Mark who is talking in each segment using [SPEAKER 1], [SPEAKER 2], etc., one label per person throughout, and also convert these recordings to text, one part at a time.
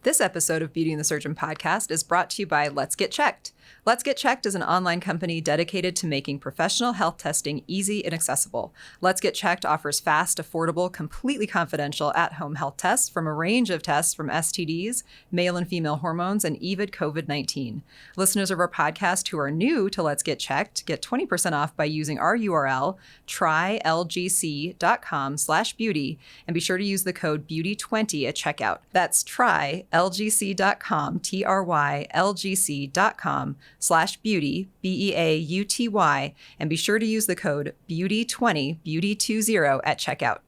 [SPEAKER 1] This episode of Beauty and the Surgeon podcast is brought to you by Let's Get Checked. Let's Get Checked is an online company dedicated to making professional health testing easy and accessible. Let's Get Checked offers fast, affordable, completely confidential at-home health tests from a range of tests from STDs, male and female hormones, and even COVID-19. Listeners of our podcast who are new to Let's Get Checked get 20% off by using our URL, trylgc.com/beauty, and be sure to use the code BEAUTY20 at checkout. That's trylgc.com, trylgc.com/beauty, BEAUTY, and be sure to use the code BEAUTY20, BEAUTY20 at checkout.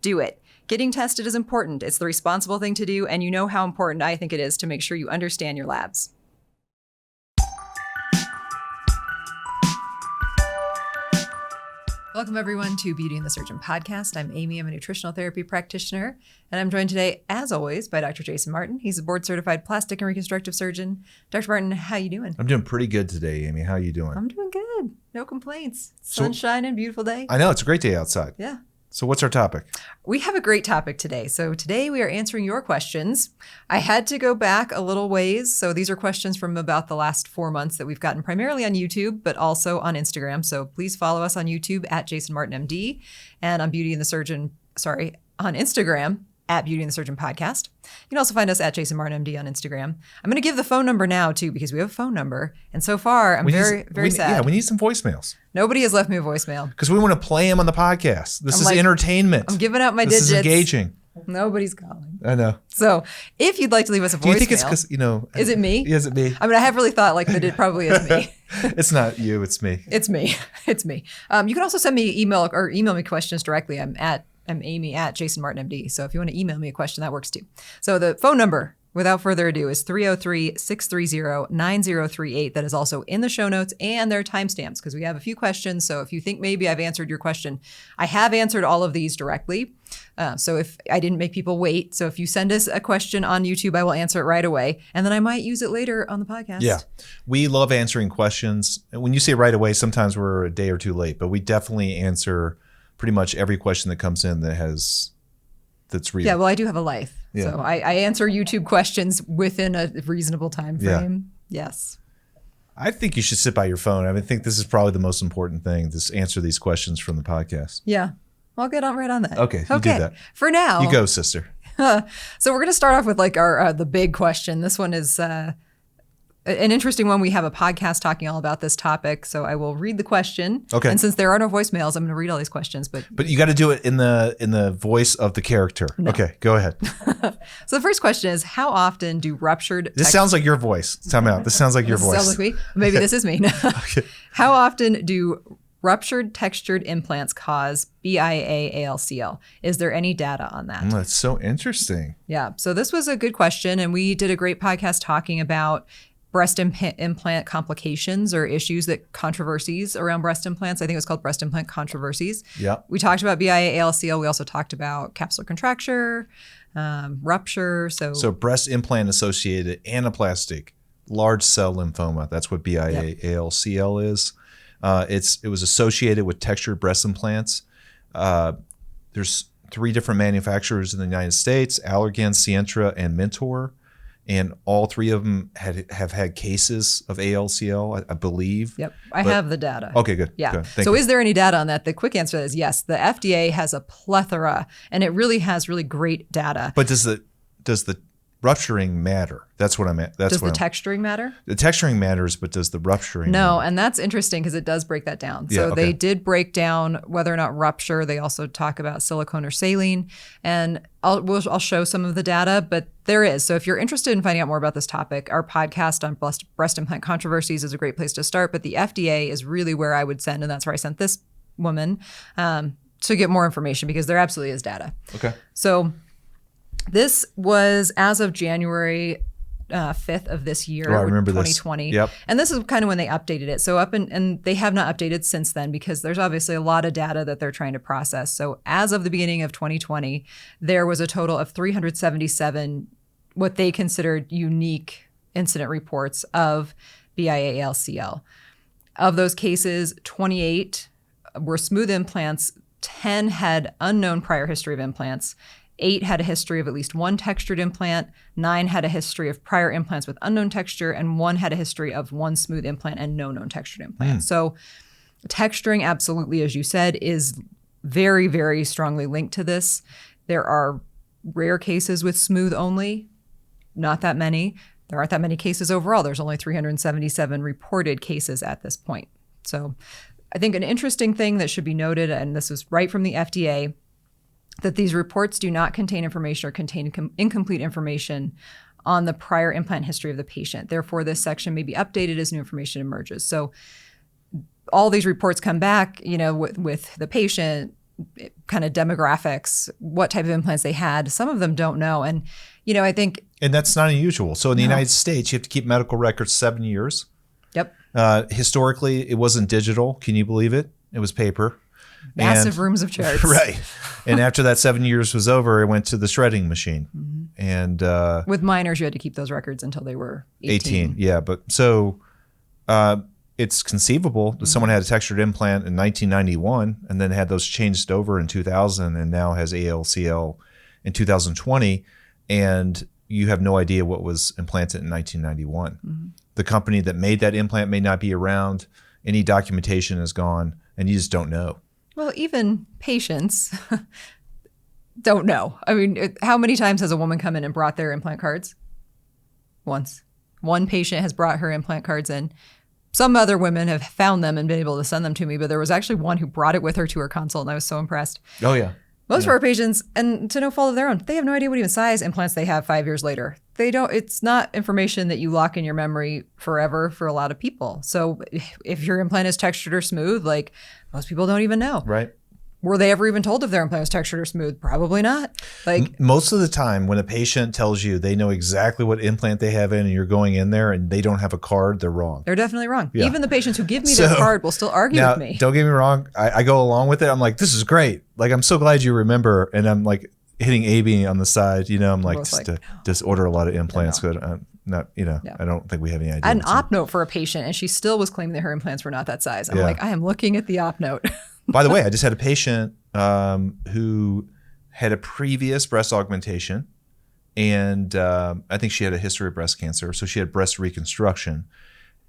[SPEAKER 1] Do it. Getting tested is important. It's the responsible thing to do, and you know how important I think it is to make sure you understand your labs. Welcome, everyone, to Beauty and the Surgeon podcast. I'm Amy. I'm a nutritional therapy practitioner, and I'm joined today, as always, by Dr. Jason Martin. He's a board-certified plastic and reconstructive surgeon. Dr. Martin, how you doing?
[SPEAKER 2] I'm doing pretty good today, Amy. How you doing?
[SPEAKER 1] I'm doing good. No complaints. Sun shining, beautiful day.
[SPEAKER 2] I know. It's a great day outside.
[SPEAKER 1] Yeah.
[SPEAKER 2] So what's our topic?
[SPEAKER 1] We have a great topic today. So today we are answering your questions. I had to go back a little ways. So these are questions from about the last 4 months that we've gotten primarily on YouTube, but also on Instagram. So please follow us on YouTube at Jason Martin MD, and on on Instagram at Beauty and the Surgeon podcast. You can also find us at Jason Martin MD on Instagram. I'm going to give the phone number now too, because we have a phone number. And so far, I'm very sad.
[SPEAKER 2] Yeah, we need some voicemails.
[SPEAKER 1] Nobody has left me a voicemail.
[SPEAKER 2] Because we want to play them on the podcast. This is entertainment.
[SPEAKER 1] I'm giving out my digits.
[SPEAKER 2] This is engaging.
[SPEAKER 1] Nobody's calling.
[SPEAKER 2] I know.
[SPEAKER 1] So if you'd like to leave us a voicemail. Do
[SPEAKER 2] you think it's because,
[SPEAKER 1] Is it me?
[SPEAKER 2] Is it me?
[SPEAKER 1] I mean, I have really thought that it probably is me.
[SPEAKER 2] It's not you, it's me.
[SPEAKER 1] It's me. It's me. You can also send me email me questions directly. I'm Amy at Jason Martin MD. So if you want to email me a question, that works too. So the phone number, without further ado, is 303-630-9038. That is also in the show notes, and there are timestamps because we have a few questions. So if you think maybe I've answered your question, I have answered all of these directly. So if I didn't make people wait. So if you send us a question on YouTube, I will answer it right away. And then I might use it later on the podcast. Yeah.
[SPEAKER 2] We love answering questions. When you say right away, sometimes we're a day or two late, but we definitely answer pretty much every question that comes in that's real. Yeah,
[SPEAKER 1] well, I do have a life. Yeah. So I answer YouTube questions within a reasonable time frame. Yeah. Yes.
[SPEAKER 2] I think you should sit by your phone. I think this is probably the most important thing, to answer these questions from the podcast.
[SPEAKER 1] Yeah. Well, I'll get right on that.
[SPEAKER 2] Okay, you do that.
[SPEAKER 1] For now.
[SPEAKER 2] You go, sister.
[SPEAKER 1] So we're going to start off with our the big question. This one is an interesting one. We have a podcast talking all about this topic, so I will read the question.
[SPEAKER 2] Okay.
[SPEAKER 1] And since there are no voicemails, I'm going to read all these questions. But
[SPEAKER 2] you got to do it in the voice of the character. No. Okay, go ahead.
[SPEAKER 1] So the first question is, how often do ruptured...
[SPEAKER 2] This sounds like your voice. Time out. This sounds like your voice.
[SPEAKER 1] Sounds like me. Maybe this is me. Okay. How often do ruptured textured implants cause BIA-ALCL? Is there any data on that?
[SPEAKER 2] That's so interesting.
[SPEAKER 1] Yeah. So this was a good question, and we did a great podcast talking about breast implant complications or controversies around breast implants. I think it was called breast implant controversies.
[SPEAKER 2] Yeah.
[SPEAKER 1] We talked about BIA-ALCL. We also talked about capsular contracture, rupture. So
[SPEAKER 2] breast implant associated anaplastic large cell lymphoma. That's what BIA-ALCL is. It was associated with textured breast implants. There's 3 different manufacturers in the United States: Allergan, Sientra, and Mentor. And all 3 of them have had cases of ALCL, I believe.
[SPEAKER 1] Yep, I have the data.
[SPEAKER 2] Okay, good.
[SPEAKER 1] Yeah.
[SPEAKER 2] Good.
[SPEAKER 1] So is there any data on that? The quick answer is yes. The FDA has a plethora, and it really has really great data.
[SPEAKER 2] But does the rupturing matter? That's what I meant.
[SPEAKER 1] Does the texturing matter?
[SPEAKER 2] The texturing matters, but does the rupturing
[SPEAKER 1] matter?
[SPEAKER 2] And
[SPEAKER 1] that's interesting because it does break that down. So
[SPEAKER 2] yeah, okay.
[SPEAKER 1] They did break down whether or not rupture. They also talk about silicone or saline. And I'll show some of the data, but there is. So if you're interested in finding out more about this topic, our podcast on breast implant controversies is a great place to start. But the FDA is really where I would send, and that's where I sent this woman to get more information, because there absolutely is data.
[SPEAKER 2] Okay.
[SPEAKER 1] So this was as of January 5th of this year,
[SPEAKER 2] I remember
[SPEAKER 1] 2020.
[SPEAKER 2] This. Yep.
[SPEAKER 1] And this is kind of when they updated it. So and they have not updated since then, because there's obviously a lot of data that they're trying to process. So as of the beginning of 2020, there was a total of 377 what they considered unique incident reports of BIA-ALCL. Of those cases, 28 were smooth implants, 10 had unknown prior history of implants, 8 had a history of at least 1 textured implant, 9 had a history of prior implants with unknown texture, and 1 had a history of 1 smooth implant and no known textured implant. So texturing, absolutely, as you said, is very, very strongly linked to this. There are rare cases with smooth only, not that many. There aren't that many cases overall. There's only 377 reported cases at this point. So I think an interesting thing that should be noted, and this is right from the FDA, that these reports do not contain information or contain incomplete information on the prior implant history of the patient. Therefore, this section may be updated as new information emerges. So all these reports come back, with the patient, kind of demographics, what type of implants they had. Some of them don't know. And, I think...
[SPEAKER 2] And that's not unusual. So in the United States, you have to keep medical records 7 years.
[SPEAKER 1] Yep.
[SPEAKER 2] Historically, it wasn't digital. Can you believe it? It was paper.
[SPEAKER 1] Massive rooms of charts.
[SPEAKER 2] Right. And after that 7 years was over, it went to the shredding machine. And
[SPEAKER 1] with minors, you had to keep those records until they were 18.
[SPEAKER 2] Yeah. But so it's conceivable that someone had a textured implant in 1991 and then had those changed over in 2000 and now has ALCL in 2020. And you have no idea what was implanted in 1991. The company that made that implant may not be around. Any documentation is gone, and you just don't know.
[SPEAKER 1] Well, even patients don't know. I mean, how many times has a woman come in and brought their implant cards? Once. One patient has brought her implant cards in. Some other women have found them and been able to send them to me, but there was actually one who brought it with her to her consult, and I was so impressed.
[SPEAKER 2] Oh, yeah.
[SPEAKER 1] Most of our patients, and to no fault of their own, they have no idea what even size implants they have 5 years later. They don't. It's not information that you lock in your memory forever for a lot of people. So if your implant is textured or smooth, like most people don't even know.
[SPEAKER 2] Right.
[SPEAKER 1] Were they ever even told if their implant was textured or smooth? Probably not. Like
[SPEAKER 2] most of the time when a patient tells you they know exactly what implant they have in and you're going in there and they don't have a card, they're wrong.
[SPEAKER 1] They're definitely wrong.
[SPEAKER 2] Yeah.
[SPEAKER 1] Even the patients who give me their card will still argue
[SPEAKER 2] now,
[SPEAKER 1] with me.
[SPEAKER 2] Don't get me wrong. I go along with it. I'm like, this is great. Like, I'm so glad you remember. And I'm like hitting AB on the side, I'm like, just order a lot of implants. Good. Not, I don't think we have any idea.
[SPEAKER 1] I had an op note for a patient and she still was claiming that her implants were not that size. I'm like, I am looking at the op note.
[SPEAKER 2] By the way, I just had a patient who had a previous breast augmentation, and I think she had a history of breast cancer, so she had breast reconstruction,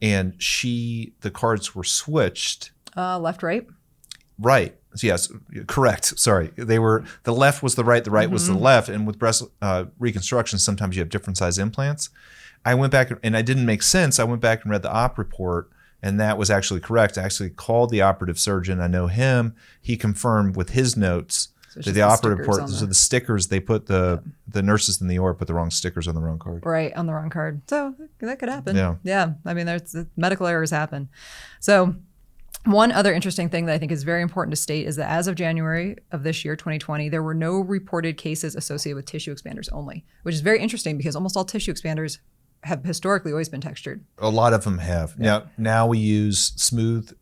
[SPEAKER 2] and the cards were switched.
[SPEAKER 1] Left, right?
[SPEAKER 2] Right. Yes, correct. Sorry. The left was the right was the left, and with breast reconstruction, sometimes you have different size implants. I went back, and it didn't make sense. I went back and read the op report, and that was actually correct. I actually called the operative surgeon. I know him. He confirmed with his notes that the operative report, so the stickers, they put the nurses in the OR put the wrong stickers on the wrong card.
[SPEAKER 1] Right, on the wrong card. So that could happen.
[SPEAKER 2] Yeah.
[SPEAKER 1] I mean, medical errors happen. So one other interesting thing that I think is very important to state is that as of January of this year, 2020, there were no reported cases associated with tissue expanders only, which is very interesting because almost all tissue expanders have historically always been textured.
[SPEAKER 2] A lot of them have. Yeah. Now we use smooth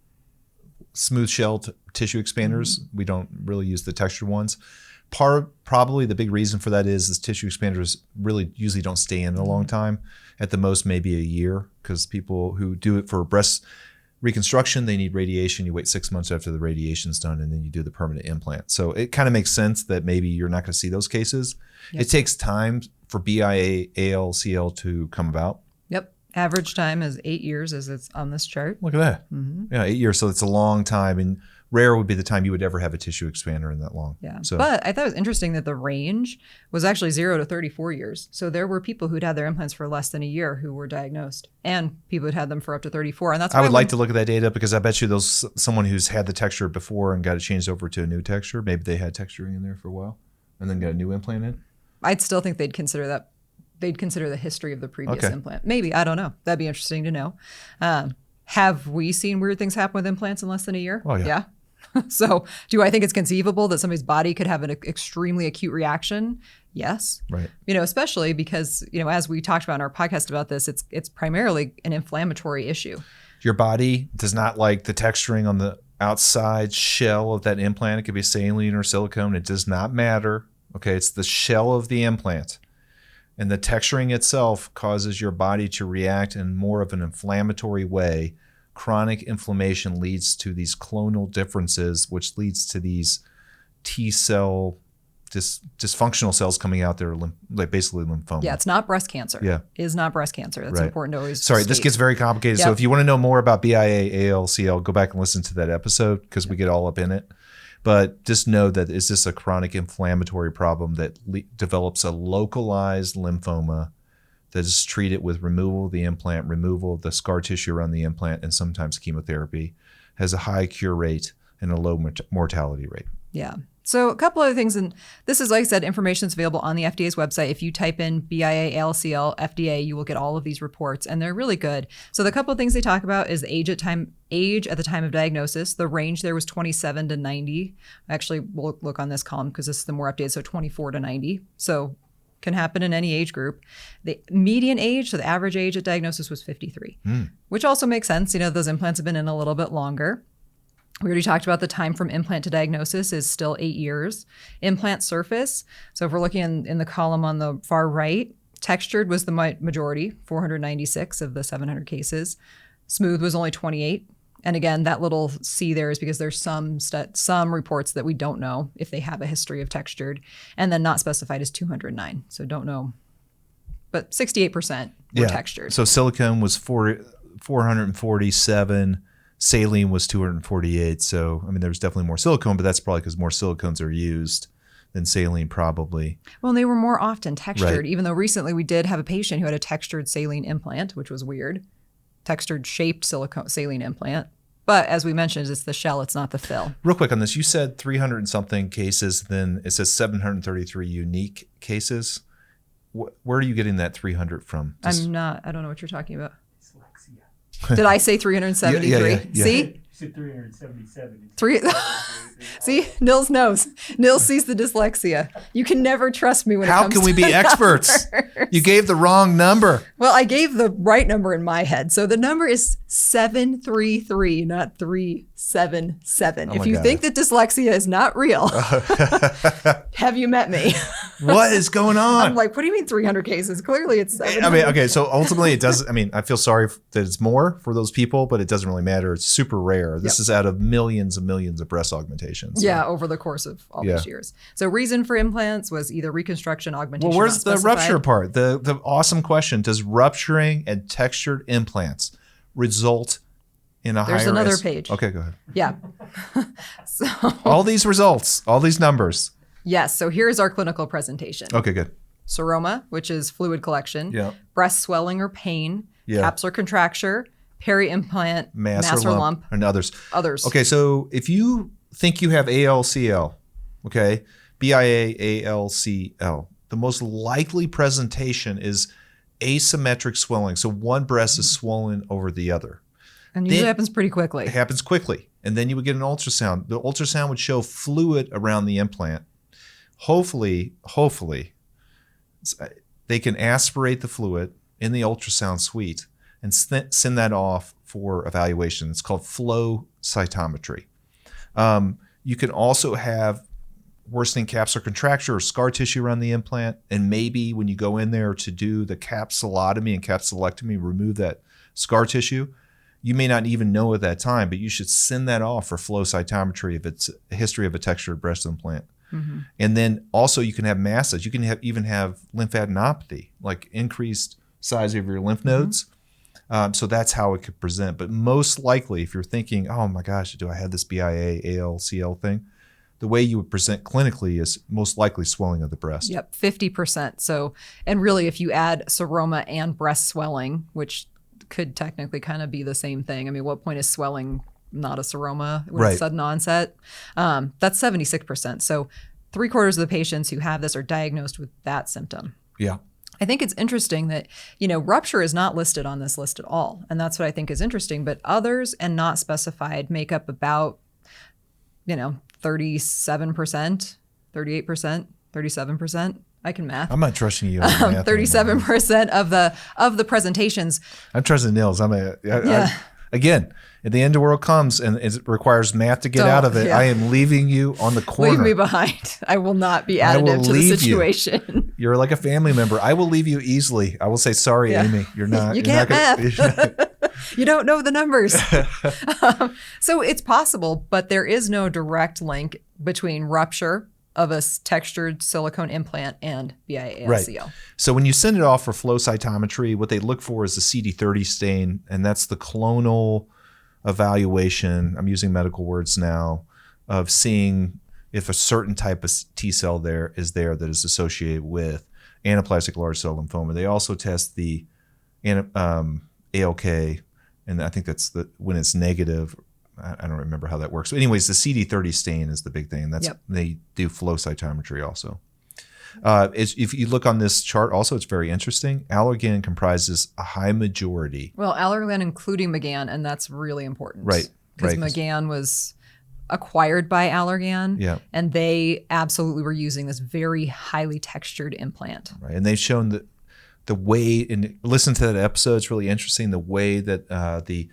[SPEAKER 2] shell tissue expanders. We don't really use the textured ones. Probably the big reason for that is tissue expanders really usually don't stay in a long time. At the most, maybe a year, because people who do it for breast reconstruction, they need radiation. You wait 6 months after the radiation's done, and then you do the permanent implant. So it kind of makes sense that maybe you're not going to see those cases. Yep. It takes time for BIA-ALCL to come about.
[SPEAKER 1] Yep. Average time is 8 years as it's on this chart.
[SPEAKER 2] Look at that. Yeah, 8 years. So it's a long time. And rare would be the time you would ever have a tissue expander in that long.
[SPEAKER 1] Yeah. So, but I thought it was interesting that the range was actually 0 to 34 years. So there were people who'd had their implants for less than a year who were diagnosed, and people who'd had them for up to 34. And that's why
[SPEAKER 2] I would like to look at that data, because I bet you someone who's had the texture before and got it changed over to a new texture. Maybe they had texturing in there for a while and then got a new implant in.
[SPEAKER 1] I'd still think they'd consider that. They'd consider the history of the previous implant. Maybe. I don't know. That'd be interesting to know. Have we seen weird things happen with implants in less than a year?
[SPEAKER 2] Oh, yeah.
[SPEAKER 1] So do I think it's conceivable that somebody's body could have an extremely acute reaction? Yes.
[SPEAKER 2] Right.
[SPEAKER 1] Especially because, as we talked about in our podcast about this, it's primarily an inflammatory issue.
[SPEAKER 2] Your body does not like the texturing on the outside shell of that implant. It could be saline or silicone. It does not matter. Okay. It's the shell of the implant. And the texturing itself causes your body to react in more of an inflammatory way. Chronic inflammation leads to these clonal differences, which leads to these T cell dysfunctional cells coming out there, like basically lymphoma.
[SPEAKER 1] Yeah, it's not breast cancer.
[SPEAKER 2] Yeah.
[SPEAKER 1] It is not breast cancer. That's important to always
[SPEAKER 2] Sorry,
[SPEAKER 1] state.
[SPEAKER 2] this gets very complicated. So if you want to know more about BIA-ALCL, go back and listen to that episode because we get all up in it. But just know that is this a chronic inflammatory problem that develops a localized lymphoma that is treated with removal of the implant, removal of the scar tissue around the implant, and sometimes chemotherapy, has a high cure rate and a low mortality rate.
[SPEAKER 1] Yeah. So a couple other things, and this is, like I said, information is available on the FDA's website. If you type in BIA-ALCL FDA, you will get all of these reports, and they're really good. So the couple of things they talk about is the age at the time of diagnosis. The range there was 27 to 90. Actually, we'll look on this column because this is the more updated, so 24 to 90. So can happen in any age group. The median age, so the average age at diagnosis was 53, which also makes sense. Those implants have been in a little bit longer. We already talked about the time from implant to diagnosis is still 8 years. Implant surface, so if we're looking in the column on the far right, textured was the majority, 496 of the 700 cases. Smooth was only 28. And again, that little C there is because there's some reports that we don't know if they have a history of textured. And then not specified is 209, so don't know. But 68% were textured.
[SPEAKER 2] So silicone was 447. Saline was 248. So, there was definitely more silicone, but that's probably because more silicones are used than saline probably.
[SPEAKER 1] Well, and they were more often textured,
[SPEAKER 2] Right.
[SPEAKER 1] even though recently we did have a patient who had a textured saline implant, which was weird. Textured shaped saline implant. But as we mentioned, it's the shell, it's not the fill.
[SPEAKER 2] Real quick on this, you said 300 and something cases, then it says 733 unique cases. Where are you getting that 300 from?
[SPEAKER 1] I don't know what you're talking about. Did I say 373?
[SPEAKER 2] Yeah.
[SPEAKER 1] See?
[SPEAKER 3] You said 377.
[SPEAKER 1] See? Nils knows. Nils sees the dyslexia. You can never trust me when it
[SPEAKER 2] How
[SPEAKER 1] comes to
[SPEAKER 2] can we be experts?
[SPEAKER 1] numbers.
[SPEAKER 2] You gave the wrong number.
[SPEAKER 1] Well, I gave the right number in my head. So the number is 733, not 377. If you
[SPEAKER 2] God.
[SPEAKER 1] think that dyslexia is not real, have you met me?
[SPEAKER 2] What is going on?
[SPEAKER 1] I'm like, what do you mean 300 cases? Clearly it's 700.
[SPEAKER 2] Okay, so ultimately it does. I feel sorry that it's more for those people, but it doesn't really matter. It's super rare. This is out of millions and millions of breast augmentations.
[SPEAKER 1] Yeah, over the course of all these years. So reason for implants was either reconstruction, augmentation.
[SPEAKER 2] Well, where's
[SPEAKER 1] not
[SPEAKER 2] the
[SPEAKER 1] specified.
[SPEAKER 2] rupture part? The awesome question: does rupturing and textured implants result in a higher?
[SPEAKER 1] There's another page.
[SPEAKER 2] Okay, go ahead.
[SPEAKER 1] Yeah. So
[SPEAKER 2] All these results, all these numbers.
[SPEAKER 1] yes, so here's our clinical presentation.
[SPEAKER 2] Okay, good.
[SPEAKER 1] Seroma, which is fluid collection.
[SPEAKER 2] Yeah.
[SPEAKER 1] Breast swelling or pain.
[SPEAKER 2] Yeah.
[SPEAKER 1] Capsular contracture. Peri-implant.
[SPEAKER 2] Mass or lump, and others.
[SPEAKER 1] Others.
[SPEAKER 2] Okay, so if you think you have ALCL, okay, BIA-ALCL, the most likely presentation is asymmetric swelling. So one breast is swollen over the other.
[SPEAKER 1] And usually happens pretty quickly.
[SPEAKER 2] It happens quickly. And then you would get an ultrasound. The ultrasound would show fluid around the implant. Hopefully, they can aspirate the fluid in the ultrasound suite and send that off for evaluation. It's called flow cytometry. You can also have worsening capsular contracture or scar tissue around the implant. And maybe when you go in there to do the capsulotomy and capsulectomy, remove that scar tissue, you may not even know at that time, but you should send that off for flow cytometry if it's a history of a textured breast implant. Mm-hmm. And then also you can have masses. You can even have lymphadenopathy, like increased size of your lymph nodes. So that's how it could present. But most likely, if you're thinking, oh my gosh, do I have this BIA-ALCL thing? The way you would present clinically is most likely swelling of the breast.
[SPEAKER 1] Yep, 50%. So, and really if you add seroma and breast swelling, which could technically kind of be the same thing. What point is swelling not a seroma when it's sudden onset? That's 76%. So 3/4 of the patients who have this are diagnosed with that symptom.
[SPEAKER 2] Yeah.
[SPEAKER 1] I think it's interesting that, rupture is not listed on this list at all. And that's what I think is interesting. But others and not specified make up about, 37%, 38%, 37%. I can math.
[SPEAKER 2] I'm not trusting you on math
[SPEAKER 1] 37% of the presentations.
[SPEAKER 2] I'm trusting Nils. Again, at the end of the world comes and it requires math to get out of it.
[SPEAKER 1] Yeah.
[SPEAKER 2] I am leaving you on the corner.
[SPEAKER 1] Leave me behind. I will not be additive to the situation.
[SPEAKER 2] You're like a family member. I will leave you easily. I will say, sorry, Amy. You're not.
[SPEAKER 1] You can't math. You don't know the numbers. So it's possible, but there is no direct link between rupture of a textured silicone implant and BIA-ALCL.
[SPEAKER 2] Right. So when you send it off for flow cytometry, what they look for is the CD30 stain, and that's the clonal evaluation, I'm using medical words now, of seeing if a certain type of T cell there that is associated with anaplastic large cell lymphoma. They also test the ALK, and I think that's when it's negative. I don't remember how that works. But anyways, the CD30 stain is the big thing. That's They do flow cytometry also. If you look on this chart also, it's very interesting. Allergan comprises a high majority.
[SPEAKER 1] Well, Allergan including McGann, and that's really important.
[SPEAKER 2] Right.
[SPEAKER 1] Because McGann was acquired by Allergan, and they absolutely were using this very highly textured implant.
[SPEAKER 2] Right, and they've shown that the way, and listen to that episode, it's really interesting, the way that the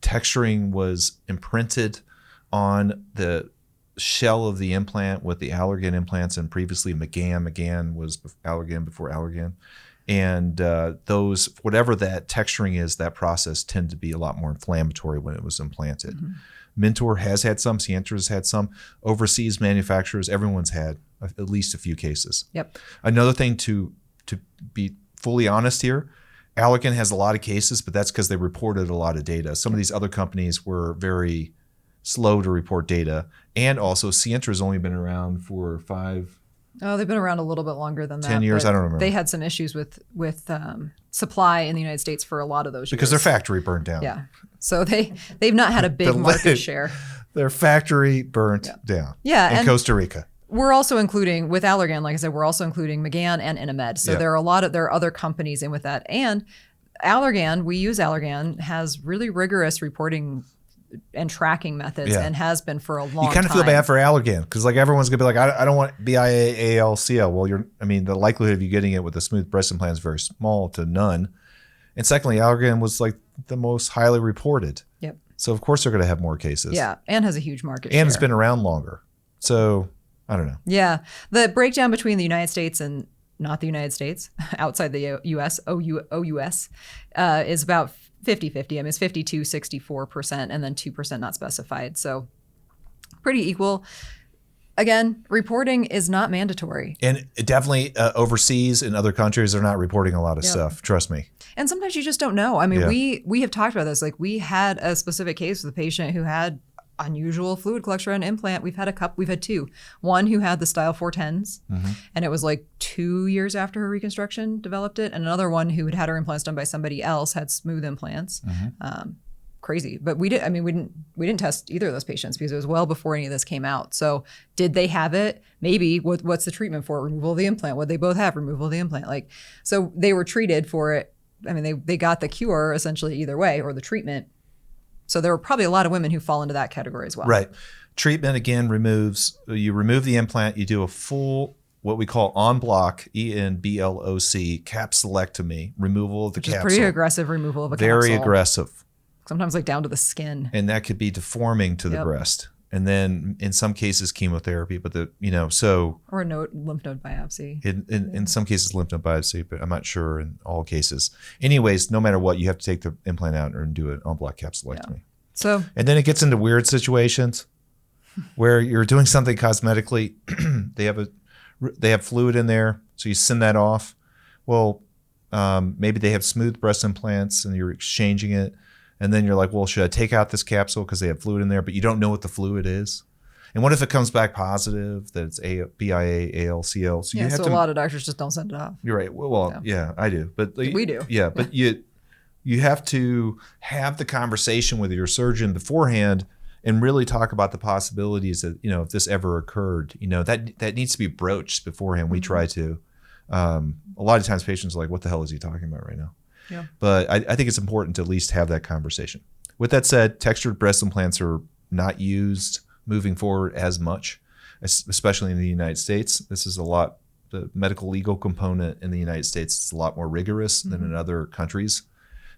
[SPEAKER 2] texturing was imprinted on the shell of the implant with the Allergan implants, and previously McGann was Allergan before Allergan. And those, whatever that texturing is, that process tended to be a lot more inflammatory when it was implanted. Mentor has had some, Sientra's had some. Overseas manufacturers, everyone's had at least a few cases. Another thing to be fully honest here, Allergan has a lot of cases, but that's because they reported a lot of data. Some of these other companies were very slow to report data. And also Sientra's only been around for
[SPEAKER 1] they've been around a little bit longer than that.
[SPEAKER 2] 10 years, I don't remember.
[SPEAKER 1] They had some issues with supply in the United States for a lot of those years.
[SPEAKER 2] Because their factory burned down.
[SPEAKER 1] Yeah. So they've not had a big market share.
[SPEAKER 2] Their factory burnt down.
[SPEAKER 1] Yeah.
[SPEAKER 2] In Costa Rica.
[SPEAKER 1] We're also including, with Allergan, like I said, we're also including McGann and Inamed. So there are other companies in with that. And Allergan, we use Allergan, has really rigorous reporting and tracking methods and has been for a long time.
[SPEAKER 2] You kind of feel bad for Allergan because like everyone's gonna be like, I don't want BIA-ALCL. Well, the likelihood of you getting it with a smooth breast implant is very small to none. And secondly, Allergan was like the most highly reported. So of course they're gonna have more cases.
[SPEAKER 1] Yeah, and has a huge market share.
[SPEAKER 2] And it's been around longer. So I don't know.
[SPEAKER 1] Yeah, the breakdown between the United States and not the United States, outside the U.S., OUS, is about 50-50. It's 52-64%, and then 2% not specified. So pretty equal. Again, reporting is not mandatory.
[SPEAKER 2] And definitely overseas in other countries, they're not reporting a lot of stuff. Trust me. And
[SPEAKER 1] sometimes you just don't know. We have talked about this. Like we had a specific case with a patient who had unusual fluid collection around implant. We've had two. One who had the style 410s, and it was like 2 years after her reconstruction developed it. And another one who had her implants done by somebody else, had smooth implants. Crazy. But we didn't test either of those patients because it was well before any of this came out. So did they have it? Maybe. What's the treatment for it? Removal of the implant. What they both have? Removal of the implant. So they were treated for it. They got the cure essentially either way, or the treatment. So there were probably a lot of women who fall into that category as well.
[SPEAKER 2] Right. Treatment, again, you remove the implant, you do a full, what we call en bloc, ENBLOC, capsulectomy, removal of the capsule.
[SPEAKER 1] Which is pretty aggressive removal of a capsule.
[SPEAKER 2] Very aggressive.
[SPEAKER 1] Sometimes down to the skin.
[SPEAKER 2] And that could be deforming to the breast. And then in some cases, chemotherapy, but or
[SPEAKER 1] a lymph node biopsy.
[SPEAKER 2] In some cases, lymph node biopsy, but I'm not sure in all cases. Anyways, no matter what, you have to take the implant out and do an en bloc capsulectomy. And then it gets into weird situations where you're doing something cosmetically. They have fluid in there, so you send that off. Well, maybe they have smooth breast implants and you're exchanging it. And then you're like, well, should I take out this capsule because they have fluid in there, but you don't know what the fluid is? And what if it comes back positive that it's BIA-ALCL? So
[SPEAKER 1] a lot of doctors just don't send it off.
[SPEAKER 2] You're right. Well, yeah, I do. But
[SPEAKER 1] we do.
[SPEAKER 2] Yeah, but you have to have the conversation with your surgeon beforehand and really talk about the possibilities that, if this ever occurred, that needs to be broached beforehand. We try to. A lot of times patients are like, what the hell is he talking about right now? Yeah. But I think it's important to at least have that conversation. With that said, textured breast implants are not used moving forward as much, especially in the United States. This is the medical legal component in the United States is a lot more rigorous than in other countries.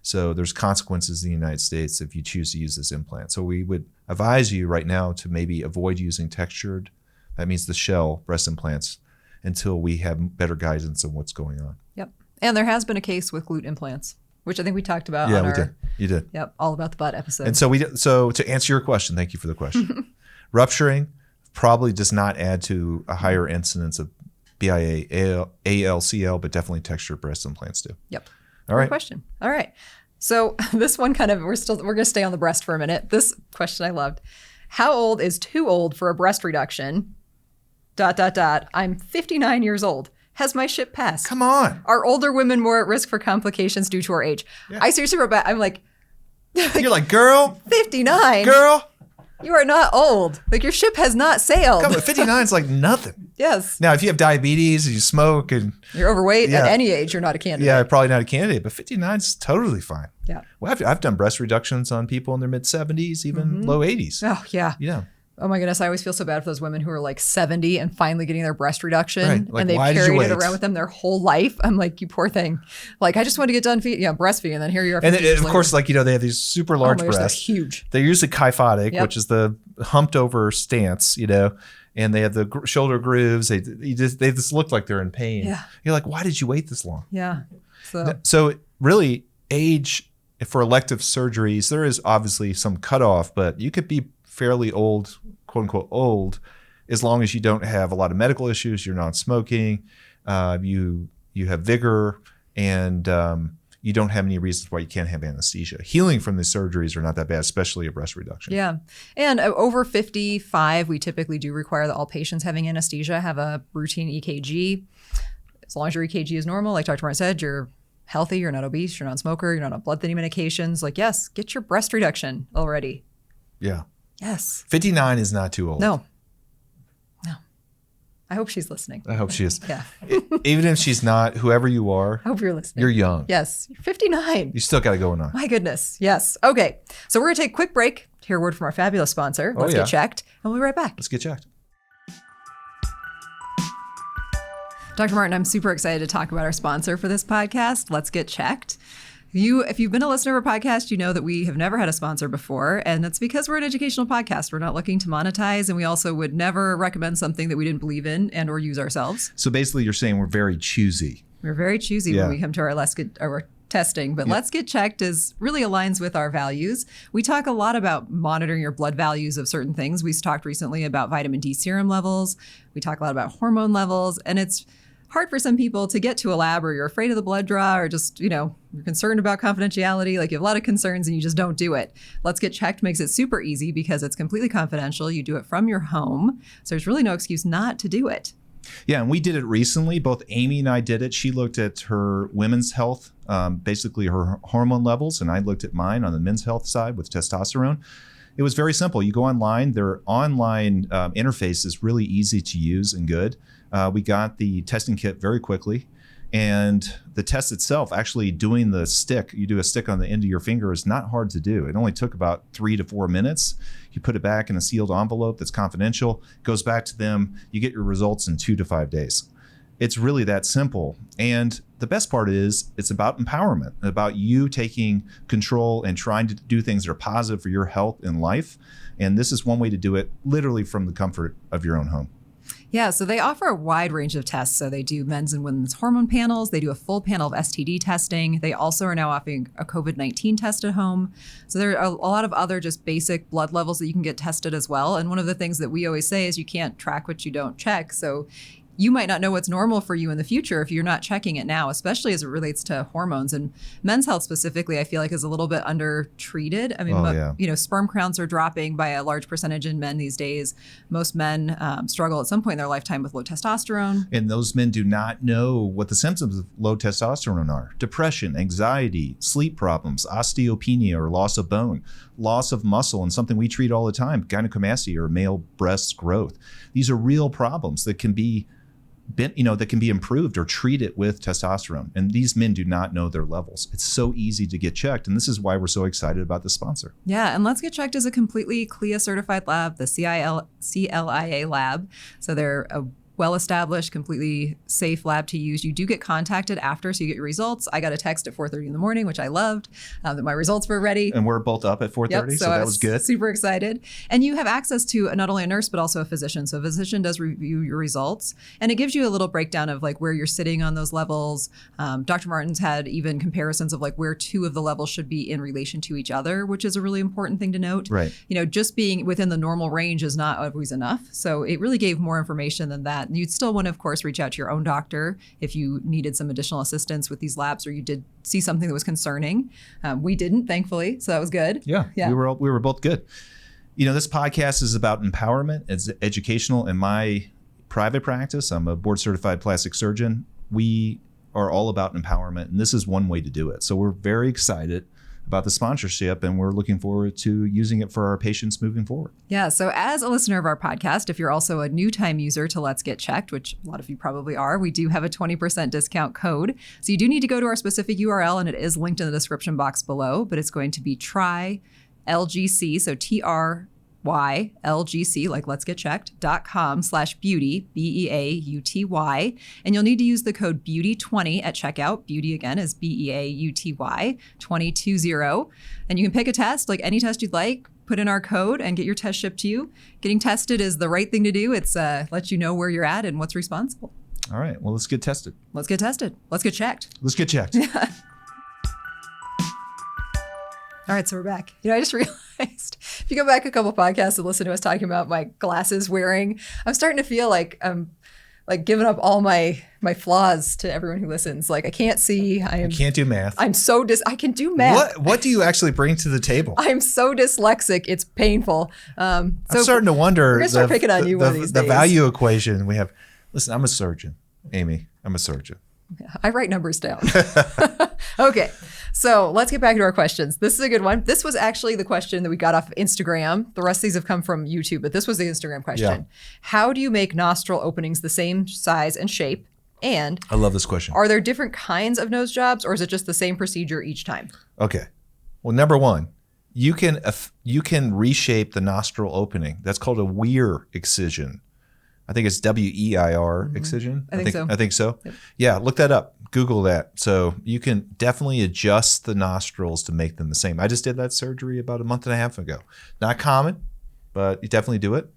[SPEAKER 2] So there's consequences in the United States if you choose to use this implant. So we would advise you right now to maybe avoid using textured, that means the shell breast implants, until we have better guidance on what's going on.
[SPEAKER 1] Yep. And there has been a case with glute implants, which I think we talked about.
[SPEAKER 2] Yeah, we did. You did.
[SPEAKER 1] Yep, all about the butt episode.
[SPEAKER 2] And so to answer your question, thank you for the question. Rupturing, probably does not add to a higher incidence of BIA-ALCL, but definitely textured breast implants do.
[SPEAKER 1] Yep.
[SPEAKER 2] All right.
[SPEAKER 1] Good question. All right. So this one kind of, we're going to stay on the breast for a minute. This question I loved. How old is too old for a breast reduction? ... I'm 59 years old. Has my ship passed?
[SPEAKER 2] Come on.
[SPEAKER 1] Are older women more at risk for complications due to our age?
[SPEAKER 2] Yeah.
[SPEAKER 1] I seriously wrote back. I'm like,
[SPEAKER 2] You're like, girl,
[SPEAKER 1] 59?
[SPEAKER 2] girl.
[SPEAKER 1] You are not old. Like, your ship has not sailed.
[SPEAKER 2] Come on, 59 is like nothing.
[SPEAKER 1] Yes.
[SPEAKER 2] Now, if you have diabetes and you smoke and
[SPEAKER 1] You're overweight
[SPEAKER 2] Yeah.
[SPEAKER 1] at any age, you're not a candidate.
[SPEAKER 2] yeah, probably not a candidate, but 59 is totally fine.
[SPEAKER 1] Yeah.
[SPEAKER 2] Well, I've done breast reductions on people in their mid 70s, even low 80s.
[SPEAKER 1] Oh, yeah.
[SPEAKER 2] Yeah.
[SPEAKER 1] Oh my goodness, I always feel so bad for those women who are like 70 and finally getting their breast reduction,
[SPEAKER 2] Right. Like,
[SPEAKER 1] and they've
[SPEAKER 2] why did you
[SPEAKER 1] carried it
[SPEAKER 2] wait?
[SPEAKER 1] around with them their whole life. I'm like, you poor thing. Like, I just want to get done breastfeeding, and then here you are.
[SPEAKER 2] And
[SPEAKER 1] 50 years
[SPEAKER 2] of course,
[SPEAKER 1] later.
[SPEAKER 2] like, they have these super large
[SPEAKER 1] Oh my gosh, they're
[SPEAKER 2] breasts.
[SPEAKER 1] huge.
[SPEAKER 2] They're usually kyphotic,
[SPEAKER 1] Yep.
[SPEAKER 2] which is the humped over stance, and they have the shoulder grooves. They just look like they're in pain.
[SPEAKER 1] Yeah.
[SPEAKER 2] You're like, why did you wait this long?
[SPEAKER 1] Yeah. So
[SPEAKER 2] So really, age for elective surgeries, there is obviously some cutoff, but you could be fairly old, quote unquote old, as long as you don't have a lot of medical issues, you're not smoking, you have vigor, and you don't have any reasons why you can't have anesthesia. Healing from these surgeries are not that bad, especially a breast reduction.
[SPEAKER 1] yeah. And over 55, we typically do require that all patients having anesthesia have a routine EKG. As long as your EKG is normal, like Dr. Martin said, you're healthy, you're not obese, you're not a smoker, you're not on blood thinning medications. Like, yes, get your breast reduction already.
[SPEAKER 2] Yeah.
[SPEAKER 1] Yes.
[SPEAKER 2] 59 is not too old.
[SPEAKER 1] No. I hope she's listening.
[SPEAKER 2] I hope she is.
[SPEAKER 1] Yeah.
[SPEAKER 2] Even if she's not, whoever you are,
[SPEAKER 1] I hope you're listening.
[SPEAKER 2] you're young.
[SPEAKER 1] Yes. You're 59.
[SPEAKER 2] You still got it going on.
[SPEAKER 1] My goodness. Yes. Okay. So we're going to take a quick break to hear a word from our fabulous sponsor. Let's
[SPEAKER 2] yeah.
[SPEAKER 1] get checked, and we'll be right back.
[SPEAKER 2] Let's get checked.
[SPEAKER 1] Dr. Martin, I'm super excited to talk about our sponsor for this podcast. Let's get checked. If you've been a listener of our podcast, you know that we have never had a sponsor before, and that's because we're an educational podcast. We're not looking to monetize, and we also would never recommend something that we didn't believe in and or use ourselves.
[SPEAKER 2] So basically, you're saying we're very choosy.
[SPEAKER 1] We're very choosy
[SPEAKER 2] Yeah.
[SPEAKER 1] when we come to our testing, but Let's Get Checked really aligns with our values. We talk a lot about monitoring your blood values of certain things. We talked recently about vitamin D serum levels. We talk a lot about hormone levels, and it's hard for some people to get to a lab, or you're afraid of the blood draw, or just, you're concerned about confidentiality. Like, you have a lot of concerns and you just don't do it. Let's Get Checked makes it super easy because it's completely confidential. You do it from your home. So there's really no excuse not to do it.
[SPEAKER 2] Yeah, and we did it recently. Both Amy and I did it. She looked at her women's health, basically her hormone levels, and I looked at mine on the men's health side with testosterone. It was very simple. You go online. Their online interface is really easy to use and good. We got the testing kit very quickly. And the test itself, actually doing the stick, you do a stick on the end of your finger, is not hard to do. It only took about 3 to 4 minutes. You put it back in a sealed envelope that's confidential, goes back to them. You get your results in 2 to 5 days. It's really that simple. And the best part is it's about empowerment, about you taking control and trying to do things that are positive for your health and life. And this is one way to do it, literally from the comfort of your own home.
[SPEAKER 1] Yeah, so they offer a wide range of tests. So they do men's and women's hormone panels. They do a full panel of STD testing. They also are now offering a COVID-19 test at home. So there are a lot of other just basic blood levels that you can get tested as well. And one of the things that we always say is you can't track what you don't check. So you might not know what's normal for you in the future if you're not checking it now, especially as it relates to hormones. And men's health specifically, I feel like, is a little bit undertreated. I mean, sperm counts are dropping by a large percentage in men these days. Most men struggle at some point in their lifetime with low testosterone.
[SPEAKER 2] And those men do not know what the symptoms of low testosterone are. Depression, anxiety, sleep problems, osteopenia or loss of bone, loss of muscle, and something we treat all the time, gynecomastia or male breast growth. These are real problems that can be improved or treated with testosterone. And these men do not know their levels. It's so easy to get checked. And this is why we're so excited about the sponsor.
[SPEAKER 1] Yeah, and Let's Get Checked is a completely CLIA certified lab, the CLIA lab. So they're a well-established, completely safe lab to use. You do get contacted after, so you get your results. I got a text at 4:30 in the morning, which I loved, that my results were ready.
[SPEAKER 2] And we're both up at 4:30,
[SPEAKER 1] Yep,
[SPEAKER 2] so that was good.
[SPEAKER 1] Super excited. And you have access to not only a nurse, but also a physician. So a physician does review your results, and it gives you a little breakdown of like where you're sitting on those levels. Dr. Martin's had even comparisons of like where two of the levels should be in relation to each other, which is a really important thing to note.
[SPEAKER 2] Right.
[SPEAKER 1] Just being within the normal range is not always enough. So it really gave more information than that. You'd still want to, of course, reach out to your own doctor if you needed some additional assistance with these labs or you did see something that was concerning. We didn't, thankfully, so that was good.
[SPEAKER 2] Yeah. We were both good. This podcast is about empowerment. It's educational. In my private practice, I'm a board certified plastic surgeon. We are all about empowerment, and this is one way to do it. So we're very excited about the sponsorship, and we're looking forward to using it for our patients moving forward.
[SPEAKER 1] Yeah. So as a listener of our podcast, if you're also a new time user to Let's Get Checked, which a lot of you probably are, we do have a 20% discount code. So you do need to go to our specific URL, and it is linked in the description box below, but it's going to be TryLGC, so TRYLGC, like Let's Get Checked.com/beauty, BEAUTY. And you'll need to use the code BEAUTY20 at checkout. Beauty again is BEAUTY 220. And you can pick a test, like any test you'd like, put in our code and get your test shipped to you. Getting tested is the right thing to do. It's lets you know where you're at and what's responsible.
[SPEAKER 2] All right. Well, let's get tested.
[SPEAKER 1] Let's get tested. Let's get checked.
[SPEAKER 2] Let's get checked.
[SPEAKER 1] Yeah. All right, so we're back. I just realized if you go back a couple podcasts and listen to us talking about my glasses wearing, I'm starting to feel like I'm like giving up all my flaws to everyone who listens. Like I can't see.
[SPEAKER 2] I can't do math.
[SPEAKER 1] I'm so I can do math.
[SPEAKER 2] What do you actually bring to the table?
[SPEAKER 1] I'm so dyslexic. It's painful. So
[SPEAKER 2] I'm starting to wonder.
[SPEAKER 1] We're gonna start picking on you one of these days.
[SPEAKER 2] The value equation we have. Listen, I'm a surgeon, Amy. I'm a surgeon.
[SPEAKER 1] I write numbers down. Okay. So let's get back to our questions. This is a good one. This was actually the question that we got off of Instagram. The rest of these have come from YouTube, but this was the Instagram question.
[SPEAKER 2] Yeah.
[SPEAKER 1] How do you make nostril openings the same size and shape? And
[SPEAKER 2] I love this question.
[SPEAKER 1] Are there different kinds of nose jobs, or is it just the same procedure each time?
[SPEAKER 2] Okay. Well, number one, you can reshape the nostril opening. That's called a Weir excision. I think it's WEIR excision.
[SPEAKER 1] I think so.
[SPEAKER 2] Yep. Yeah, look that up. Google that. So you can definitely adjust the nostrils to make them the same. I just did that surgery about a month and a half ago. Not common, but you definitely do it.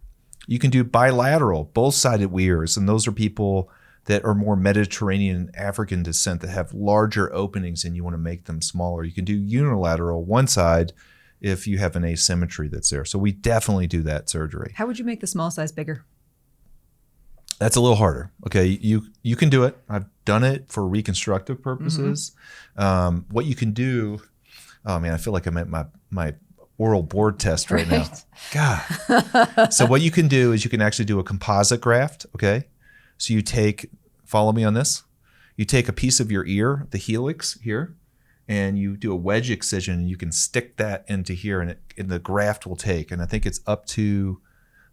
[SPEAKER 2] You can do bilateral, both-sided Weirs, and those are people that are more Mediterranean African descent that have larger openings and you want to make them smaller. You can do unilateral, one side, if you have an asymmetry that's there. So we definitely do that surgery.
[SPEAKER 1] How would you make the small size bigger?
[SPEAKER 2] That's a little harder. Okay, you can do it. I've done it for reconstructive purposes. What you can do, oh man, I feel like I'm at my oral board test right now. God. So what you can do is you can actually do a composite graft, okay? So you follow me on this. You take a piece of your ear, the helix here, and you do a wedge excision, and you can stick that into here, and the graft will take. And I think it's up to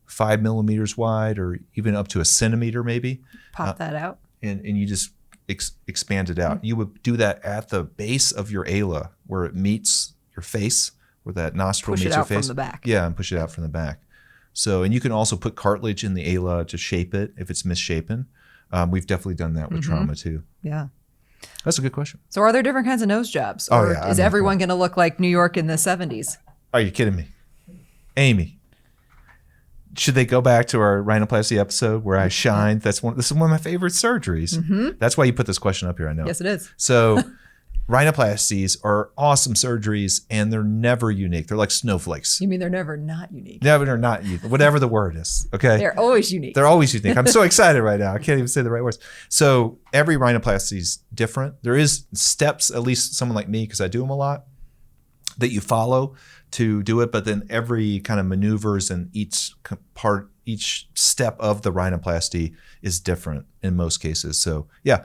[SPEAKER 2] 5 millimeters wide, or even up to a centimeter maybe.
[SPEAKER 1] Pop that out.
[SPEAKER 2] And you just expand it out. You would do that at the base of your ala, where it meets your face, where that nostril meets your face.
[SPEAKER 1] Push it out from the back.
[SPEAKER 2] Yeah, and push it out from the back. So, and you can also put cartilage in the ala to shape it if it's misshapen. We've definitely done that with trauma too.
[SPEAKER 1] Yeah.
[SPEAKER 2] That's a good question.
[SPEAKER 1] So are there different kinds of nose jobs?
[SPEAKER 2] Oh,
[SPEAKER 1] Or
[SPEAKER 2] yeah,
[SPEAKER 1] is everyone going to look like New York in the 70s?
[SPEAKER 2] Are you kidding me? Amy, should they go back to our rhinoplasty episode where I shined? This is one of my favorite surgeries. That's why you put this question up here, I know.
[SPEAKER 1] Yes, it is.
[SPEAKER 2] So rhinoplasties are awesome surgeries, and they're never unique. They're like snowflakes.
[SPEAKER 1] You mean they're never not unique?
[SPEAKER 2] Never not unique. Whatever the word is, okay?
[SPEAKER 1] They're always unique.
[SPEAKER 2] They're always unique. I'm so excited right now. I can't even say the right words. So every rhinoplasty is different. There is steps, at least someone like me, because I do them a lot, that you follow to do it, but then every kind of maneuvers and each step of the rhinoplasty is different in most cases. So yeah,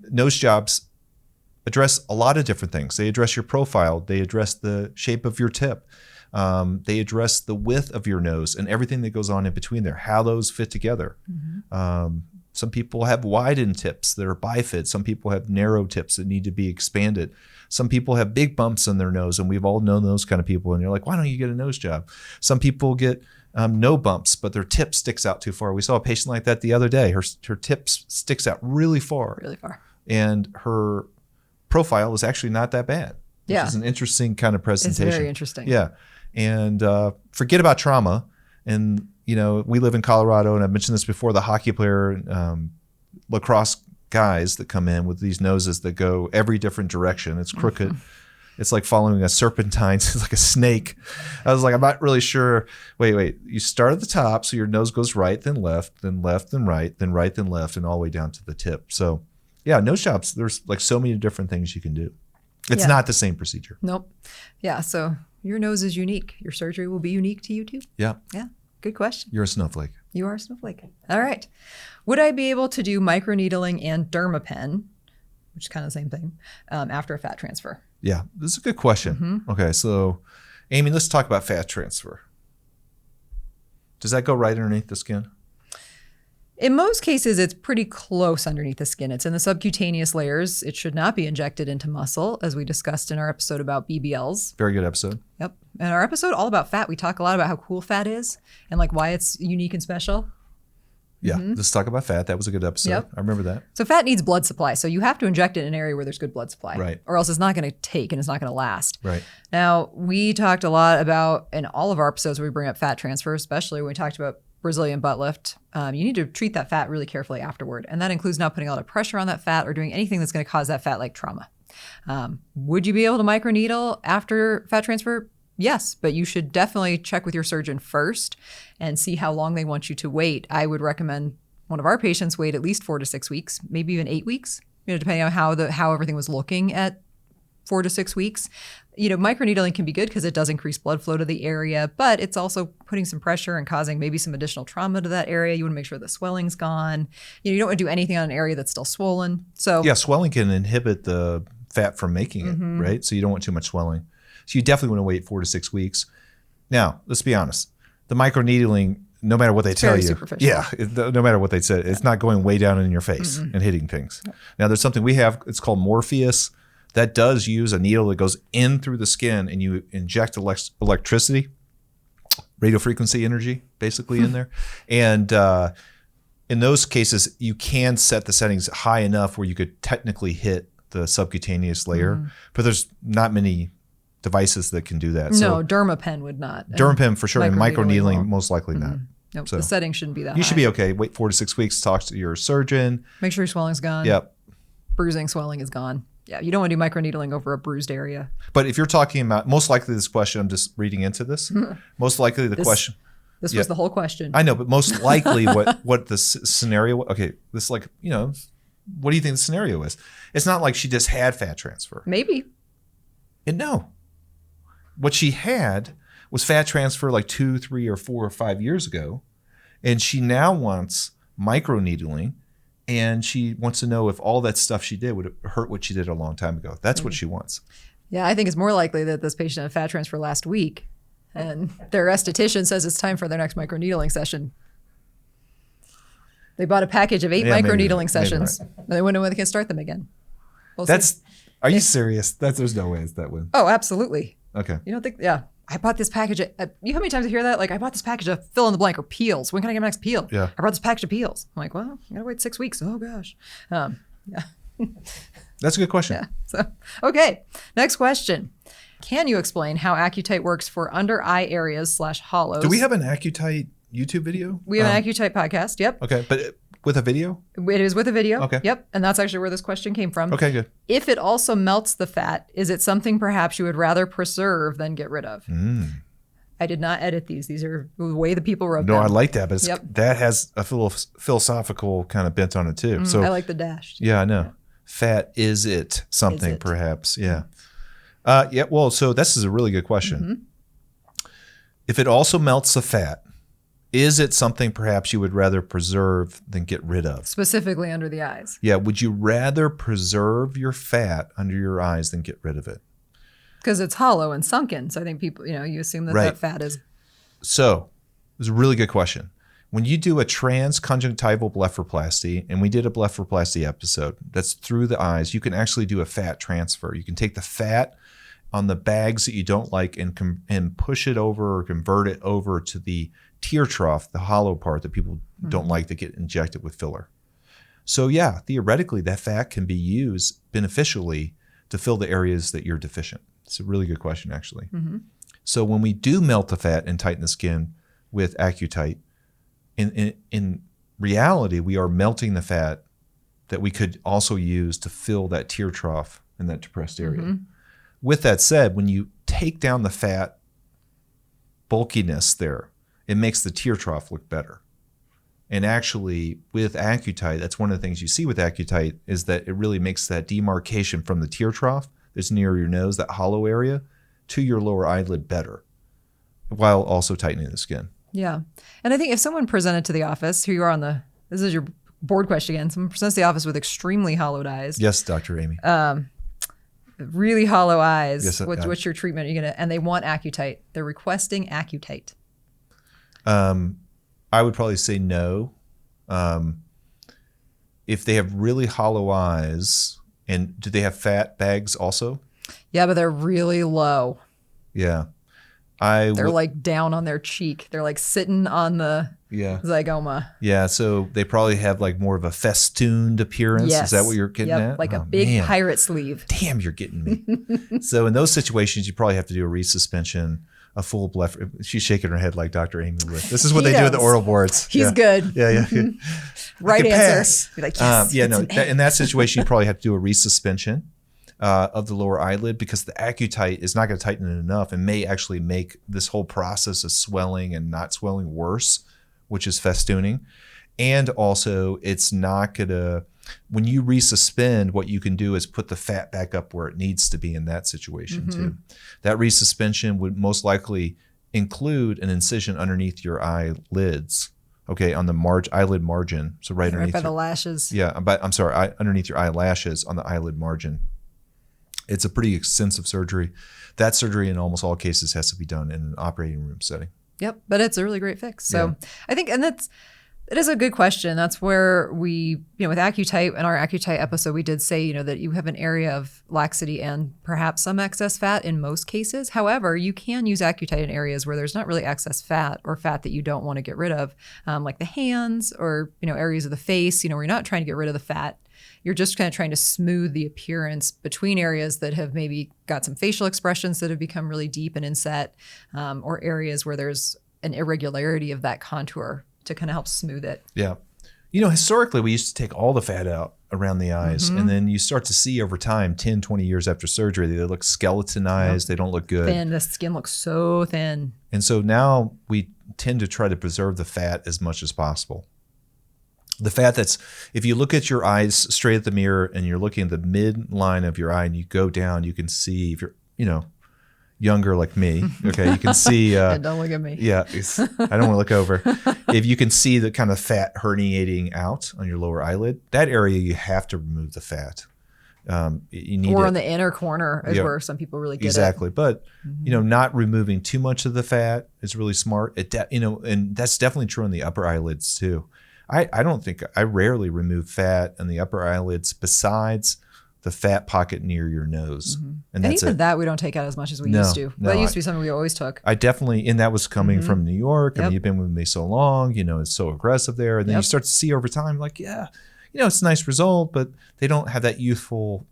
[SPEAKER 2] nose jobs address a lot of different things. They address your profile. They address the shape of your tip. They address the width of your nose and everything that goes on in between there, how those fit together. Some people have widened tips that are bifid. Some people have narrow tips that need to be expanded. Some people have big bumps in their nose, and we've all known those kind of people. And you're like, why don't you get a nose job? Some people get no bumps, but their tip sticks out too far. We saw a patient like that the other day. Her tip sticks out really far.
[SPEAKER 1] Really far.
[SPEAKER 2] And her profile is actually not that bad. Which is an interesting kind of presentation.
[SPEAKER 1] It's very interesting.
[SPEAKER 2] Yeah. And forget about trauma. And, we live in Colorado, and I've mentioned this before, the hockey player, lacrosse guys that come in with these noses that go every different direction. It's crooked. Mm-hmm. It's like following a serpentine. It's like a snake. I was like, I'm not really sure. Wait. You start at the top, so your nose goes right, then left, then right, then right, then left, and all the way down to the tip. So, yeah, nose jobs, there's like so many different things you can do. It's not the same procedure.
[SPEAKER 1] Nope. Yeah, so your nose is unique. Your surgery will be unique to you too.
[SPEAKER 2] Yeah.
[SPEAKER 1] Yeah, good question.
[SPEAKER 2] You're a snowflake.
[SPEAKER 1] You are a snowflake. All right. Would I be able to do microneedling and dermapen, which is kind of the same thing, after a fat transfer?
[SPEAKER 2] Yeah, this is a good question. Mm-hmm. Okay, so Amy, let's talk about fat transfer. Does that go right underneath the skin?
[SPEAKER 1] In most cases, it's pretty close underneath the skin. It's in the subcutaneous layers. It should not be injected into muscle, as we discussed in our episode about BBLs.
[SPEAKER 2] Very good episode.
[SPEAKER 1] Yep. And our episode all about fat, we talk a lot about how cool fat is and like why it's unique and special.
[SPEAKER 2] Yeah, let's talk about fat. That was a good episode.
[SPEAKER 1] Yep.
[SPEAKER 2] I remember that.
[SPEAKER 1] So fat needs blood supply. So you have to inject it in an area where there's good blood supply.
[SPEAKER 2] Right.
[SPEAKER 1] Or else it's not going to take and it's not going to last.
[SPEAKER 2] Right.
[SPEAKER 1] Now, we talked a lot about, in all of our episodes where we bring up fat transfer, especially when we talked about Brazilian butt lift, you need to treat that fat really carefully afterward. And that includes not putting a lot of pressure on that fat or doing anything that's going to cause that fat like trauma. Would you be able to microneedle after fat transfer? Yes, but you should definitely check with your surgeon first and see how long they want you to wait. I would recommend one of our patients wait at least 4 to 6 weeks, maybe even 8 weeks, depending on how everything was looking at 4 to 6 weeks. Microneedling can be good because it does increase blood flow to the area, but it's also putting some pressure and causing maybe some additional trauma to that area. You want to make sure the swelling's gone. You don't want to do anything on an area that's still swollen. So
[SPEAKER 2] yeah, swelling can inhibit the fat from making it, right? So you don't want too much swelling. So you definitely want to wait 4 to 6 weeks. Now, let's be honest. The microneedling, no matter what they tell you, no matter what they said, it's not going way down in your face and hitting things. Now, there's something we have, it's called Morpheus. That does use a needle that goes in through the skin and you inject electricity, radio frequency energy, basically in there. And in those cases, you can set the settings high enough where you could technically hit the subcutaneous layer, but there's not many devices that can do that.
[SPEAKER 1] No,
[SPEAKER 2] So
[SPEAKER 1] dermapen would not.
[SPEAKER 2] dermapen for sure, and microneedling
[SPEAKER 1] won't.
[SPEAKER 2] most likely not.
[SPEAKER 1] Nope,
[SPEAKER 2] So
[SPEAKER 1] the setting shouldn't be that high.
[SPEAKER 2] you should be okay. Wait 4 to 6 weeks, talk to your surgeon.
[SPEAKER 1] Make sure your swelling's gone.
[SPEAKER 2] Yep.
[SPEAKER 1] Bruising, swelling is gone. Yeah, you don't want to do microneedling over a bruised area.
[SPEAKER 2] But if you're talking about, most likely this question, I'm just reading into this, most likely the question.
[SPEAKER 1] This was the whole question.
[SPEAKER 2] I know, but most likely what the scenario, okay, this what do you think the scenario is? It's not like she just had fat transfer.
[SPEAKER 1] Maybe.
[SPEAKER 2] And no. What she had was fat transfer like 2, 3, or 4 or 5 years ago. And she now wants microneedling. And she wants to know if all that stuff she did would hurt what she did a long time ago. That's what she wants.
[SPEAKER 1] Yeah, I think it's more likely that this patient had fat transfer last week and their esthetician says it's time for their next microneedling session. They bought a package of 8 microneedling sessions. Right. And they wouldn't know when they can start them again.
[SPEAKER 2] Are you serious? There's no way it's that one.
[SPEAKER 1] Oh, absolutely.
[SPEAKER 2] Okay.
[SPEAKER 1] You don't think, yeah. I bought this package of, you know how many times I hear that? Like, I bought this package of fill in the blank or peels. When can I get my next peel?
[SPEAKER 2] Yeah.
[SPEAKER 1] I brought this package of peels. I'm like, well, I gotta wait 6 weeks. Oh gosh. Yeah.
[SPEAKER 2] That's a good question.
[SPEAKER 1] Yeah. So, okay. Next question. Can you explain how Accutite works for under eye areas / hollows?
[SPEAKER 2] Do we have an Accutite YouTube video?
[SPEAKER 1] We have an Accutite podcast. Yep.
[SPEAKER 2] Okay. But with a video?
[SPEAKER 1] It is with a video.
[SPEAKER 2] Okay.
[SPEAKER 1] Yep. And that's actually where this question came from.
[SPEAKER 2] Okay, good.
[SPEAKER 1] If it also melts the fat, is it something perhaps you would rather preserve than get rid of? I did not edit these. These are the way the people wrote them.
[SPEAKER 2] No, I like that, but that has a philosophical kind of bent on it too. So
[SPEAKER 1] I like the dash.
[SPEAKER 2] Yeah, I know. Yeah. Fat, is it something perhaps? Yeah. Well, so this is a really good question. If it also melts the fat, is it something perhaps you would rather preserve than get rid of?
[SPEAKER 1] Specifically under the eyes.
[SPEAKER 2] Yeah. Would you rather preserve your fat under your eyes than get rid of it?
[SPEAKER 1] Because it's hollow and sunken. So I think people, you assume that that fat is.
[SPEAKER 2] So it's a really good question. When you do a transconjunctival blepharoplasty, and we did a blepharoplasty episode, that's through the eyes, you can actually do a fat transfer. You can take the fat on the bags that you don't like and push it over or convert it over to the tear trough, the hollow part that people don't like that get injected with filler. So yeah, theoretically that fat can be used beneficially to fill the areas that you're deficient. It's a really good question, actually. So when we do melt the fat and tighten the skin with Accutite, in reality, we are melting the fat that we could also use to fill that tear trough in that depressed area. With that said, when you take down the fat bulkiness there, it makes the tear trough look better. And actually, with Accutite, that's one of the things you see with Accutite is that it really makes that demarcation from the tear trough that's near your nose, that hollow area, to your lower eyelid better, while also tightening the skin.
[SPEAKER 1] Yeah. And I think if someone presented to the office, this is your board question again, someone presents to the office with extremely hollowed eyes.
[SPEAKER 2] Yes, Dr. Amy.
[SPEAKER 1] Really hollow eyes.
[SPEAKER 2] Yes,
[SPEAKER 1] what's your treatment? And they want Accutite. They're requesting Accutite.
[SPEAKER 2] I would probably say no. If they have really hollow eyes, and do they have fat bags also?
[SPEAKER 1] Yeah, but they're really low.
[SPEAKER 2] Yeah.
[SPEAKER 1] They're like down on their cheek. They're like sitting on the zygoma.
[SPEAKER 2] Yeah, so they probably have like more of a festooned appearance.
[SPEAKER 1] Yes.
[SPEAKER 2] Is that what you're getting at?
[SPEAKER 1] Like a big pirate sleeve.
[SPEAKER 2] Damn, you're getting me. So in those situations, you probably have to do a resuspension, a full bleph. She's shaking her head like Dr. Amy would. This is what they do with the oral boards.
[SPEAKER 1] He's good.
[SPEAKER 2] Yeah.
[SPEAKER 1] Right answer. Be like, yes,
[SPEAKER 2] in that situation, you probably have to do a resuspension of the lower eyelid because the Accutite is not going to tighten it enough and may actually make this whole process of swelling and not swelling worse, which is festooning. And also, it's not going to, when you resuspend, what you can do is put the fat back up where it needs to be in that situation too. That resuspension would most likely include an incision underneath your eyelids. Okay, on the eyelid margin. So right underneath
[SPEAKER 1] by the lashes.
[SPEAKER 2] Yeah, but I'm sorry, underneath your eyelashes on the eyelid margin. It's a pretty extensive surgery. That surgery in almost all cases has to be done in an operating room setting. Yep,
[SPEAKER 1] but it's a really great fix. So I think, and it is a good question. That's where we, with Accutite, in our Accutite episode, we did say, that you have an area of laxity and perhaps some excess fat in most cases. However, you can use Accutite in areas where there's not really excess fat or fat that you don't want to get rid of, like the hands or, areas of the face, where you're not trying to get rid of the fat. You're just kind of trying to smooth the appearance between areas that have maybe got some facial expressions that have become really deep and inset, or areas where there's an irregularity of that contour to kind of help smooth it.
[SPEAKER 2] Yeah. Historically, we used to take all the fat out around the eyes, and then you start to see over time, 10, 20 years after surgery, they look skeletonized. They don't look good.
[SPEAKER 1] Thin. The skin looks so thin.
[SPEAKER 2] And so now we tend to try to preserve the fat as much as possible. The fat if you look at your eyes straight at the mirror and you're looking at the midline of your eye and you go down, you can see, if you're, younger like me, okay, you can see.
[SPEAKER 1] Don't look at me.
[SPEAKER 2] Yeah, I don't want to look over. If you can see the kind of fat herniating out on your lower eyelid, that area you have to remove the fat. You need
[SPEAKER 1] on the inner corner is where some people really get
[SPEAKER 2] exactly. But not removing too much of the fat is really smart. And that's definitely true on the upper eyelids too. I rarely remove fat on the upper eyelids besides the fat pocket near your nose.
[SPEAKER 1] And that's even that we don't take out as much as we used to. That used to be something we always took.
[SPEAKER 2] I definitely, and that was coming from New York. I mean, you've been with me so long, it's so aggressive there. And then you start to see over time, like, it's a nice result, but they don't have that youthful.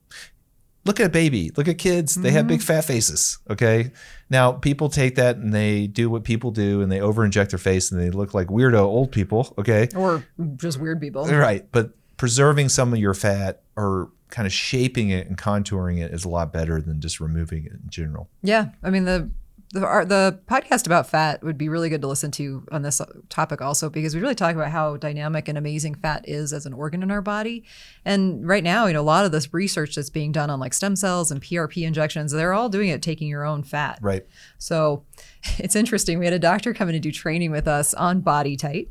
[SPEAKER 2] Look at a baby. Look at kids. They have big fat faces. Okay. Now people take that and they do what people do and they over-inject their face and they look like weirdo old people. Okay.
[SPEAKER 1] Or just weird people.
[SPEAKER 2] Right. But preserving some of your fat or kind of shaping it and contouring it is a lot better than just removing it in general.
[SPEAKER 1] Yeah. I mean, the podcast about fat would be really good to listen to on this topic also, because we really talk about how dynamic and amazing fat is as an organ in our body. And right now, a lot of this research that's being done on like stem cells and PRP injections, they're all doing it taking your own fat.
[SPEAKER 2] Right. So
[SPEAKER 1] it's interesting. We had a doctor come in to do training with us on BodyTite,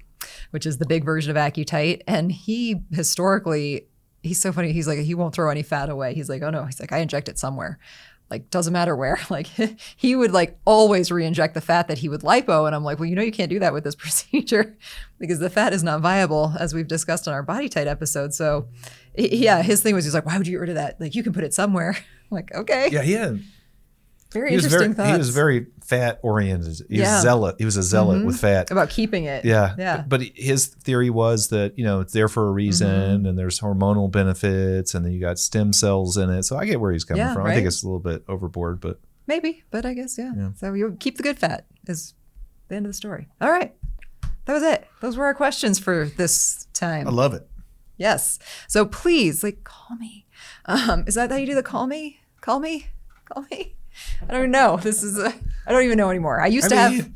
[SPEAKER 1] which is the big version of Accutite. And he historically, he's so funny. He's like, he won't throw any fat away. He's like, oh no. He's like, I inject it somewhere. Like, doesn't matter where. Like, he would like always re-inject the fat that he would lipo. And I'm like, well, you can't do that with this procedure because the fat is not viable, as we've discussed on our BodyTite episode. So his thing was, he's like, why would you get rid of that? Like, you can put it somewhere. I'm like, okay.
[SPEAKER 2] Yeah.
[SPEAKER 1] Very
[SPEAKER 2] He was
[SPEAKER 1] interesting thoughts.
[SPEAKER 2] He was very fat oriented. He
[SPEAKER 1] Yeah.
[SPEAKER 2] was zealot. He was a zealot with fat.
[SPEAKER 1] About keeping it.
[SPEAKER 2] Yeah.
[SPEAKER 1] Yeah.
[SPEAKER 2] But his theory was that, it's there for a reason and there's hormonal benefits and then you got stem cells in it. So I get where he's coming from. I think it's a little bit overboard, but.
[SPEAKER 1] Maybe, but I guess, yeah. So you keep the good fat is the end of the story. All right. That was it. Those were our questions for this time.
[SPEAKER 2] I love it.
[SPEAKER 1] Yes. So please, call me. Is that how you do the call me? Call me? Call me? I don't know. I don't even know anymore. I used to have.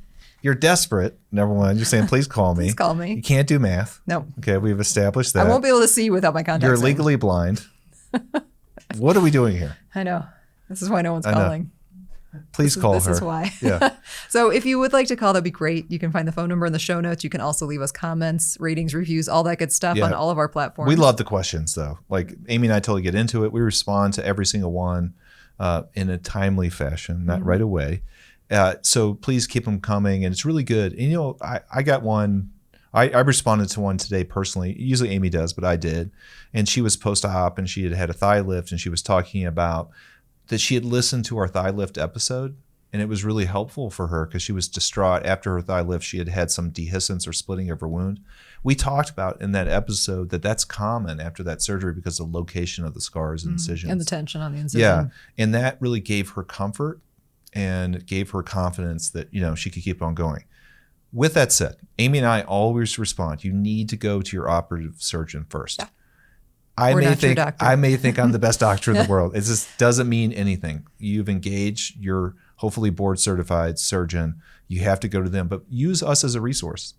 [SPEAKER 2] You're desperate. Number one, you're saying, please call me.
[SPEAKER 1] Please call me.
[SPEAKER 2] You can't do math.
[SPEAKER 1] No.
[SPEAKER 2] Okay, we've established that.
[SPEAKER 1] I won't be able to see without my contacts.
[SPEAKER 2] You're legally blind. What are we doing here?
[SPEAKER 1] I know. This is why no one's calling.
[SPEAKER 2] Please call her.
[SPEAKER 1] This is why.
[SPEAKER 2] Yeah.
[SPEAKER 1] So if you would like to call, that'd be great. You can find the phone number in the show notes. You can also leave us comments, ratings, reviews, all that good stuff on all of our platforms.
[SPEAKER 2] We love the questions, though. Amy and I totally get into it. We respond to every single one in a timely fashion, not right away. So please keep them coming. And it's really good. And, I got one. I responded to one today personally. Usually Amy does, but I did. And she was post-op and she had had a thigh lift and she was talking about that she had listened to our thigh lift episode and it was really helpful for her because she was distraught after her thigh lift. She had had some dehiscence or splitting of her wound. We talked about in that episode that that's common after that surgery because of the location of the scars and incisions.
[SPEAKER 1] And the tension on the incision.
[SPEAKER 2] Yeah. And that really gave her comfort and gave her confidence that, she could keep on going. With that said, Amy and I always respond, you need to go to your operative surgeon first. Yeah. I may think I'm the best doctor in the world. It just doesn't mean anything. You've engaged your hopefully board certified surgeon. You have to go to them, but use us as a resource.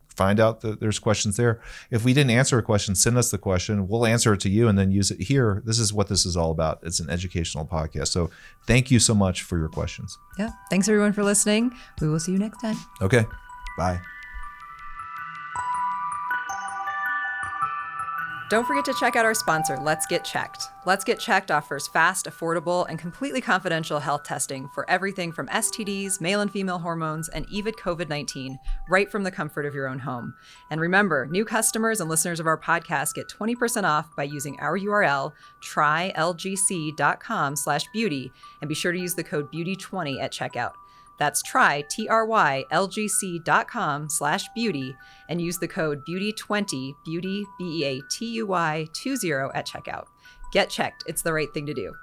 [SPEAKER 2] Find out that there's questions there. If we didn't answer a question, send us the question. We'll answer it to you and then use it here. This is what this is all about. It's an educational podcast. So thank you so much for your questions.
[SPEAKER 1] Yeah. Thanks everyone for listening. We will see you next time.
[SPEAKER 2] Okay. Bye.
[SPEAKER 1] Don't forget to check out our sponsor, Let's Get Checked. Let's Get Checked offers fast, affordable, and completely confidential health testing for everything from STDs, male and female hormones, and even COVID-19, right from the comfort of your own home. And remember, new customers and listeners of our podcast get 20% off by using our URL, trylgc.com/beauty, and be sure to use the code BEAUTY20 at checkout. That's trylgc.com/beauty and use the code BEAUTY20, beauty, BEATUY 20 at checkout. Get checked. It's the right thing to do.